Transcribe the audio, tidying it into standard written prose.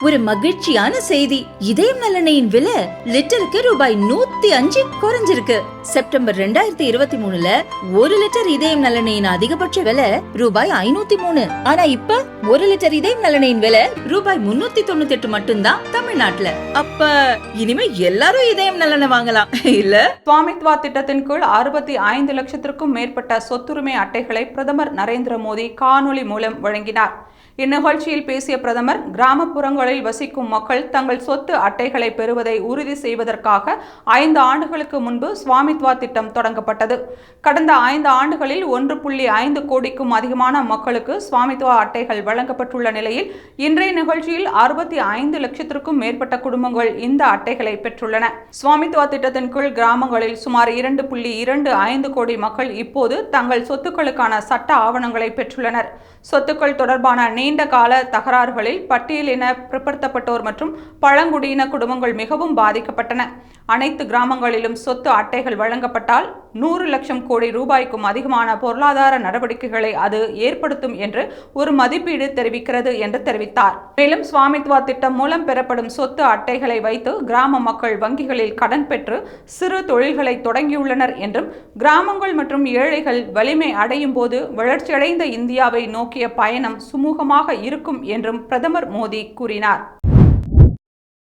ஒரு மகிழ்ச்சியான செய்தி. இதயம் நலனையின் விலை லிட்டருக்கு ரூபாய் 105 குறைஞ்சிருக்கு. செப்டம்பர் 2023ல 1 லிட்டர் இதயம் நலனையின் அதிகபட்ச விலை ரூபாய் 503. ஆனா இப்ப 1 லிட்டர் இதயம் நலனையின் விலை ரூபாய் 398 மட்டும்தான் தமிழ்நாட்டுல. அப்ப இனிமே எல்லாரும் இதயம் நலனை வாங்கலாம் இல்ல? சுவாமித்வா திட்டத்தின் கீழ் 65 லட்சத்திற்கும் மேற்பட்ட சொத்துரிமை அட்டைகளை பிரதமர் நரேந்திர மோடி காணொலி மூலம் வழங்கினார். இந்நிகழ்ச்சியில் பேசிய பிரதமர், கிராமப்புறங்களில் வசிக்கும் மக்கள் தங்கள் சொத்து அட்டைகளை பெறுவதை உறுதி செய்வதற்காக 5 ஆண்டுகளுக்கு முன்பு சுவாமித்வா திட்டம் தொடங்கப்பட்டது. கடந்த 5 ஆண்டுகளில் 1.5 கோடிக்கும் அதிகமான மக்களுக்கு சுவாமித்வா அட்டைகள் வழங்கப்பட்டுள்ள நிலையில் இன்றைய நிகழ்ச்சியில் 65 லட்சத்திற்கும் மேற்பட்ட குடும்பங்கள் இந்த அட்டைகளை பெற்றுள்ளன. சுவாமித்வா திட்டத்தின் கீழ் கிராமங்களில் சுமார் 2.25 கோடி மக்கள் இப்போது தங்கள் சொத்துக்களுக்கான சட்ட ஆவணங்களை பெற்றுள்ளனர். சொத்துக்கள் தொடர்பான நீண்ட கால தகராறுகளில் பட்டியலின பிற்படுத்தப்பட்டோர் மற்றும் பழங்குடியின குடும்பங்கள் மிகவும் பாதிக்கப்பட்டன. அனைத்து கிராமங்களிலும் சொத்து அட்டைகள் வழங்கப்பட்டால் 100 லட்சம் கோடி ரூபாய்க்கும் அதிகமான பொருளாதார நடவடிக்கைகளை அது ஏற்படுத்தும் என்று ஒரு மதிப்பீடு தெரிவிக்கிறது என்று தெரிவித்தார். மேலும் சுவாமித்வா திட்டம் மூலம் பெறப்படும் சொத்து அட்டைகளை வைத்து கிராம மக்கள் வங்கிகளில் கடன் பெற்று சிறு தொழில்களை தொடங்கியுள்ளனர் என்றும், கிராமங்கள் மற்றும் ஏழைகள் வலிமை அடையும் போது வளர்ச்சியடைந்த இந்தியாவை நோக்கிய பயணம் சுமூகமாக இருக்கும் என்றும் பிரதமர் மோடி கூறினார்.